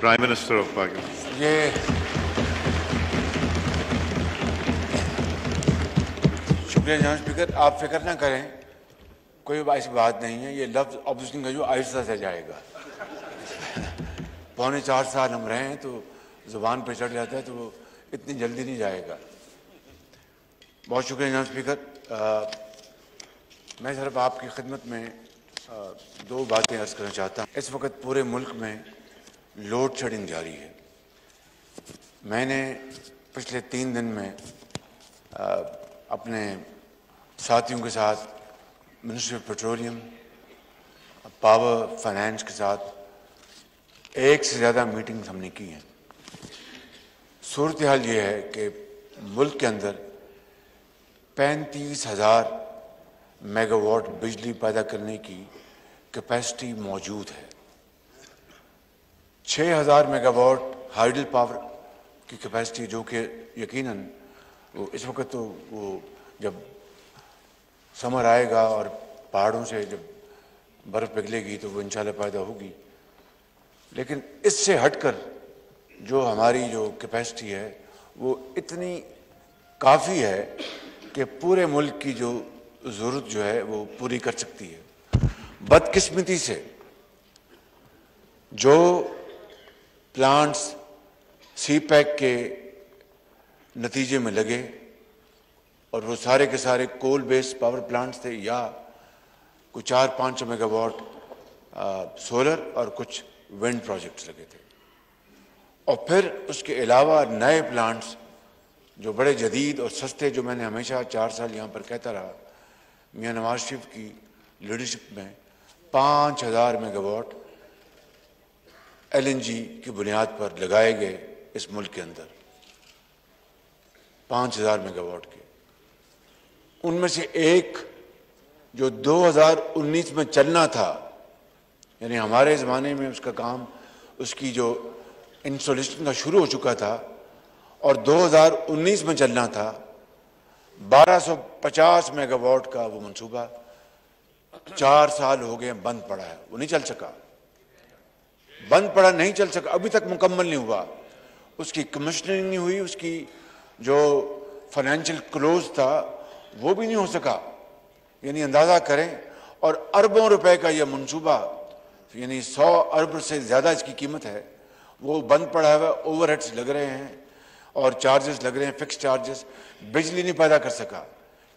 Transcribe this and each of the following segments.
Prime Minister of Pakistan. یہ شکریہ جناب اسپیکر. آپ فکر نہ کریں, کوئی ایسی بات نہیں ہے. یہ لفظ اپوزیشن کا جو آہستہ سے جائے گا. 4.25 سال ہم رہے ہیں تو زبان پہ چڑھ جاتا ہے, تو وہ اتنی جلدی نہیں جائے گا. بہت شکریہ جناب اسپیکر. میں صرف آپ کی خدمت میں 2 باتیں عرض کرنا چاہتا ہوں. اس وقت پورے ملک میں لوڈ شیڈنگ جاری ہے. میں نے پچھلے 3 دن میں اپنے ساتھیوں کے ساتھ ministry of petroleum, power, finance کے ساتھ 1 سے زیادہ میٹنگز ہم نے کی ہیں. صورتحال یہ ہے کہ ملک کے اندر 35,000 میگا واٹ بجلی پیدا کرنے کی کیپیسٹی موجود ہے. 6,000 میگا واٹ ہائیڈل پاور کی کیپیسٹی, جو کہ یقیناً وہ اس وقت تو وہ جب سمر آئے گا اور پہاڑوں سے جب برف پگھلے گی تو وہ انشاءاللہ پیدا ہوگی. لیکن اس سے ہٹ کر جو ہماری جو کیپیسٹی ہے وہ اتنی کافی ہے کہ پورے ملک کی جو ضرورت جو ہے وہ پوری کر سکتی ہے. بدقسمتی سے جو پلانٹس سی پیک کے نتیجے میں لگے, اور وہ سارے کے سارے کول بیس پاور پلانٹس تھے, یا کوئی 400-500 میگا واٹ سولر اور کچھ ونڈ پروجیکٹس لگے تھے. اور پھر اس کے علاوہ نئے پلانٹس جو بڑے جدید اور سستے, جو میں نے ہمیشہ 4 سال یہاں پر کہتا رہا, میاں نواز شریف کی لیڈرشپ میں 5,000 mega watt L N G کی بنیاد پر لگائے گئے اس ملک کے اندر. 5,000 میگا واٹ کے. ان میں سے ایک جو 2019 میں چلنا تھا, یعنی ہمارے زمانے میں اس کا کام, اس کی جو انسٹالیشن کا شروع ہو چکا تھا, اور 2019 میں چلنا تھا. 1250 میگا واٹ کا وہ منصوبہ 4 سال ہو گئے بند پڑا ہے. وہ نہیں چل سکا, بند پڑا, نہیں چل سکا, ابھی تک مکمل نہیں ہوا. اس کی کمیشننگ نہیں ہوئی, اس کی جو فائنینشیل کلوز تھا وہ بھی نہیں ہو سکا. یعنی اندازہ کریں, اور اربوں روپے کا یہ منصوبہ, یعنی 100 ارب سے زیادہ اس کی قیمت ہے, وہ بند پڑا ہوا. اوور ہیڈز لگ رہے ہیں اور چارجز لگ رہے ہیں, فکس چارجز. بجلی نہیں پیدا کر سکا,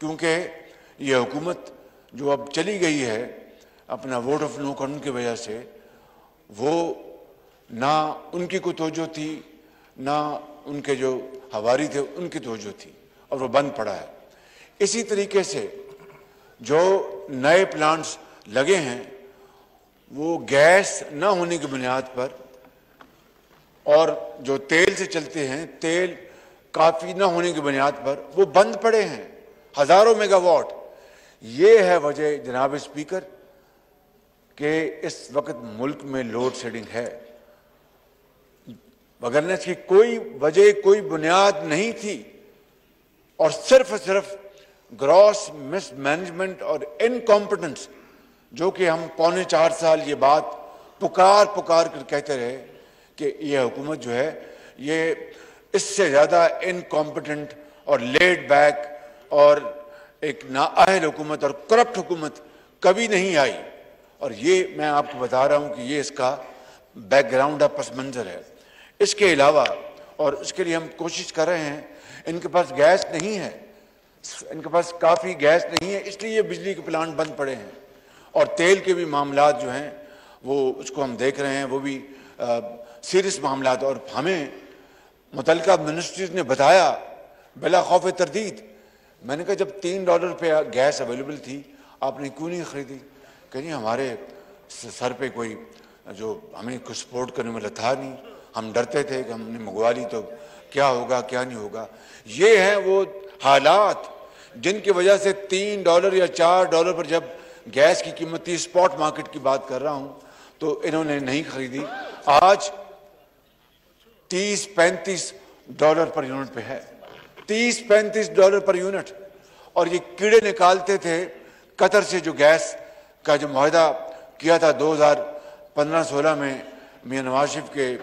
کیونکہ یہ حکومت جو اب چلی گئی ہے اپنا ووٹ آف نو کانفیڈنس کی وجہ سے, وہ نہ ان کی کوئی توجہ تھی, نہ ان کے جو ہواری تھے ان کی توجہ تھی, اور وہ بند پڑا ہے. اسی طریقے سے جو نئے پلانٹس لگے ہیں وہ گیس نہ ہونے کی بنیاد پر, اور جو تیل سے چلتے ہیں, تیل کافی نہ ہونے کی بنیاد پر وہ بند پڑے ہیں, ہزاروں میگا واٹ. یہ ہے وجہ جناب اسپیکر کہ اس وقت ملک میں لوڈ شیڈنگ ہے. وگرنہ اس کی کوئی وجہ, کوئی بنیاد نہیں تھی, اور صرف گراس مس مینجمنٹ اور انکمپٹنس, جو کہ ہم 4.25 سال یہ بات پکار کر کہتے رہے کہ یہ حکومت جو ہے یہ اس سے زیادہ انکمپٹنٹ اور لیڈ بیک اور ایک نااہل حکومت اور کرپٹ حکومت کبھی نہیں آئی. اور یہ میں آپ کو بتا رہا ہوں کہ یہ اس کا بیک گراؤنڈ ہے, پس منظر ہے. اس کے علاوہ, اور اس کے لیے ہم کوشش کر رہے ہیں, ان کے پاس گیس نہیں ہے, ان کے پاس کافی گیس نہیں ہے, اس لیے بجلی کے پلانٹ بند پڑے ہیں. اور تیل کے بھی معاملات جو ہیں وہ اس کو ہم دیکھ رہے ہیں, وہ بھی سیریس معاملات. اور ہمیں متعلقہ منسٹریز نے بتایا بلا خوف تردید, میں نے کہا جب $3 پہ گیس اویلیبل تھی آپ نے کیوں نہیں خریدی؟ کہ نہیں, ہمارے سر پہ کوئی جو ہمیں کچھ سپورٹ کرنے والا تھا نہیں, ہم ڈرتے تھے کہ ہم نے منگوا لی تو کیا ہوگا کیا نہیں ہوگا. یہ ہیں وہ حالات جن کی وجہ سے $3 یا $4 پر جب گیس کی قیمت تھی, اسپاٹ مارکیٹ کی بات کر رہا ہوں, تو انہوں نے نہیں خریدی. آج $30-35 پر یونٹ پہ ہے, $30-35 پر یونٹ. اور یہ کیڑے نکالتے تھے قطر سے جو گیس کا جو معاہدہ کیا تھا 2015-16 میں میاں نواز شریف کے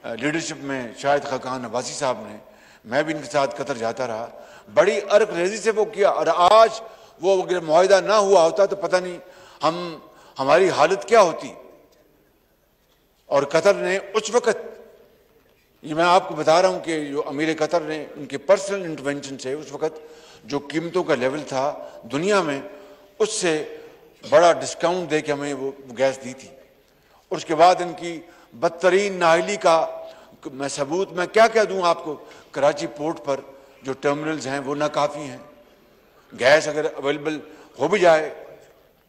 لیڈرشپ میں شاہد خاقان عباسی صاحب نے، میں بھی ان کے ساتھ قطر جاتا رہا، بڑی عرق ریزی سے وہ کیا، اور آج وہ اگر معاہدہ نہ ہوا ہوتا تو پتہ نہیں ہماری حالت کیا ہوتی۔ اور قطر نے اس وقت، یہ میں آپ کو بتا رہا ہوں کہ جو امیر قطر نے ان کے پرسنل انٹرونشن سے اس وقت جو قیمتوں کا لیول تھا دنیا میں، اس سے بڑا ڈسکاؤنٹ دے کے ہمیں وہ گیس دی تھی۔ اور اس کے بعد ان کی بدترین نااہلی کا میں ثبوت میں کیا کہہ دوں آپ کو، کراچی پورٹ پر جو ٹرمینلز ہیں وہ ناکافی ہیں، گیس اگر اویلیبل ہو بھی جائے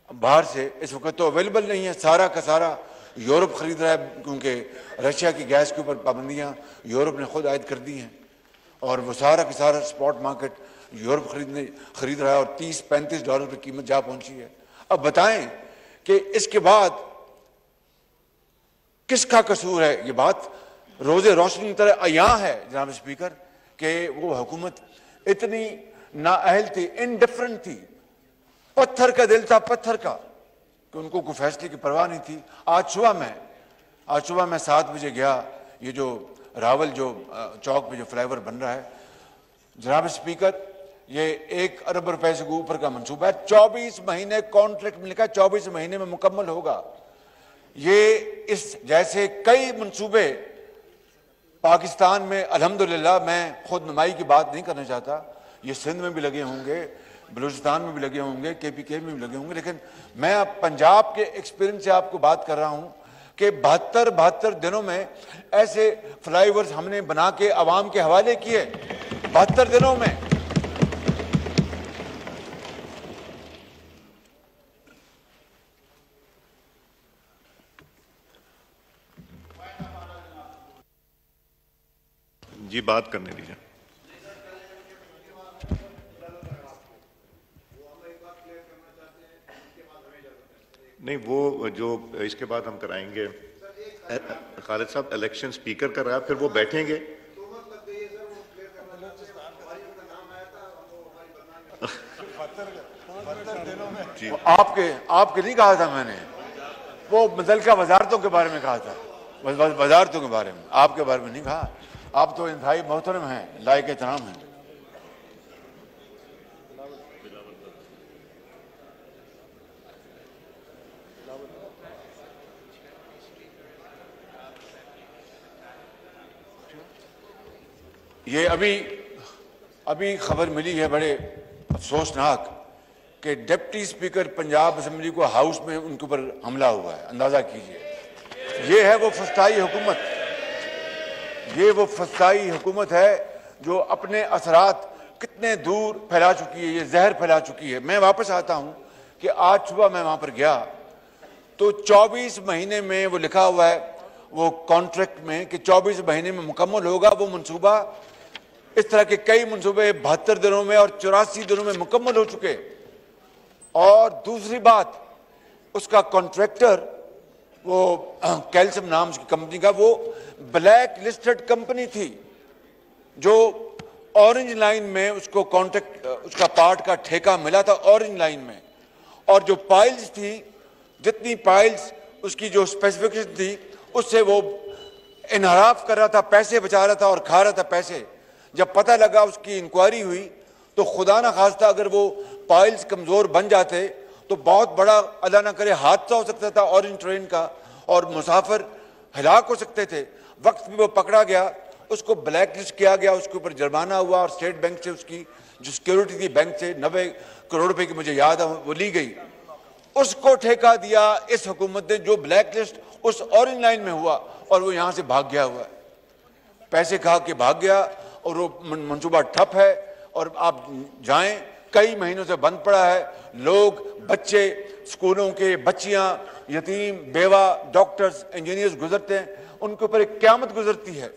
باہر سے اس وقت تو اویلیبل نہیں ہے، سارا کا سارا یورپ خرید رہا ہے، کیونکہ رشیا کی گیس کے اوپر پابندیاں یورپ نے خود عائد کر دی ہیں، اور وہ سارا کا سارا اسپاٹ مارکیٹ یورپ خرید رہا ہے، اور $30-35 کی قیمت جا پہنچی ہے۔ اب بتائیں کہ اس کے بعد کس کا قصور ہے؟ یہ بات روز روشنی کی طرح عیاں ہے جناب اسپیکر کہ وہ حکومت اتنی نااہل تھی، انڈیفرنٹ تھی، پتھر کا دل تھا، پتھر کا، کہ ان کو کوئی فیصلے کی پرواہ نہیں تھی۔ آج صبح میں 7 بجے گیا، یہ جو راول جو چوک پہ جو فلائی اوور بن رہا ہے، جناب اسپیکر یہ 1 ارب روپے سے اوپر کا منصوبہ ہے، 24 مہینے کانٹریکٹ میں لکھا، 24 مہینے میں مکمل ہوگا۔ یہ اس جیسے کئی منصوبے پاکستان میں الحمدللہ، میں خود نمائی کی بات نہیں کرنا چاہتا، یہ سندھ میں بھی لگے ہوں گے، بلوچستان میں بھی لگے ہوں گے، KPK میں بھی لگے ہوں گے، لیکن میں اب پنجاب کے ایکسپیرینس سے آپ کو بات کر رہا ہوں کہ 72 دنوں میں ایسے فلائی اوورز ہم نے بنا کے عوام کے حوالے کیے، 72 دنوں میں۔ جی بات کرنے دیجیے۔ نہیں، وہ جو اس کے بعد ہم کرائیں گے خالد صاحب، الیکشن اسپیکر کر رہا ہے، پھر وہ بیٹھیں گے۔ آپ کے نہیں کہا تھا میں نے، وہ متعلقہ وزارتوں کے بارے میں کہا تھا، وزارتوں کے بارے میں، آپ کے بارے میں نہیں کہا۔ آپ تو انتہائی محترم ہیں، لائق احترام ہیں۔ یہ ابھی خبر ملی ہے بڑے افسوسناک کہ ڈپٹی اسپیکر پنجاب اسمبلی کو ہاؤس میں ان کے اوپر حملہ ہوا ہے، اندازہ کیجئے۔ یہ ہے وہ فسطائی حکومت، یہ وہ فسطائی حکومت ہے جو اپنے اثرات کتنے دور پھیلا چکی ہے، یہ زہر پھیلا چکی ہے۔ میں واپس آتا ہوں کہ آج صبح میں وہاں پر گیا تو 24 مہینے میں وہ لکھا ہوا ہے وہ کانٹریکٹ میں کہ 24 مہینے میں مکمل ہوگا وہ منصوبہ۔ اس طرح کے کئی منصوبے 72 دنوں میں اور 84 دنوں میں مکمل ہو چکے۔ اور دوسری بات، اس کا کانٹریکٹر وہ کیلسم نام کی کمپنی کا، وہ بلیک لسٹڈ کمپنی تھی جو اورنج لائن میں اس کو کانٹریکٹ، اس کا پارٹ کا ٹھیکہ ملا تھا اورنج لائن میں، اور جو پائلز تھی، جتنی پائلز اس کی جو اسپیسیفکیشن تھی اس سے وہ انحراف کر رہا تھا، پیسے بچا رہا تھا اور کھا رہا تھا پیسے۔ جب پتہ لگا، اس کی انکوائری ہوئی تو خدا نہ خواستہ اگر وہ پائلز کمزور بن جاتے تو بہت بڑا اللہ نہ کرے حادثہ ہو سکتا تھا اورنج ٹرین کا، اور مسافر ہلاک ہو سکتے تھے۔ وقت پہ وہ پکڑا گیا، اس کو بلیک لسٹ کیا گیا، اس کے اوپر جرمانہ ہوا، اور اسٹیٹ بینک سے اس کی جو سیکیورٹی تھی بینک سے 90 کروڑ روپے کی مجھے یاد ہے وہ لی گئی۔ اس کو ٹھیکہ دیا اس حکومت نے جو بلیک لسٹ اس اورنج لائن میں ہوا، اور وہ یہاں سے بھاگ گیا ہوا ہے، پیسے کھا کے بھاگ گیا، اور وہ منصوبہ ٹھپ ہے۔ اور آپ جائیں، کئی مہینوں سے بند پڑا ہے، لوگ، بچے، اسکولوں کے بچیاں، یتیم، بیوہ، ڈاکٹرز، انجینئرز گزرتے ہیں، ان کے اوپر ایک قیامت گزرتی ہے۔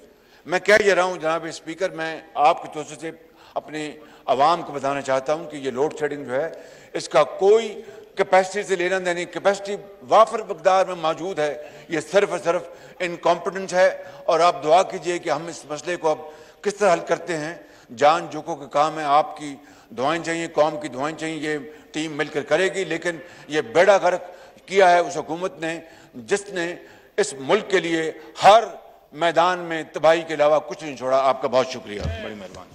میں کہہ یہ رہا ہوں جناب اسپیکر، میں آپ کے توسط سے اپنے عوام کو بتانا چاہتا ہوں کہ یہ لوڈ شیڈنگ جو ہے اس کا کوئی کیپیسٹی سے لینا دینا، کیپیسٹی وافر مقدار میں موجود ہے، یہ صرف اور صرف انکمپٹنس ہے۔ اور آپ دعا کیجئے کہ ہم اس مسئلے کو اب کس طرح حل کرتے ہیں۔ جان جوکو کا کام ہے، آپ کی دعائیں چاہیے، قوم کی دعائیں چاہیے، یہ ٹیم مل کر کرے گی، لیکن یہ بیڑا غرق کیا ہے اس حکومت نے جس نے اس ملک کے لیے ہر میدان میں تباہی کے علاوہ کچھ نہیں چھوڑا. آپ کا بہت شکریہ. بڑی مہربانی.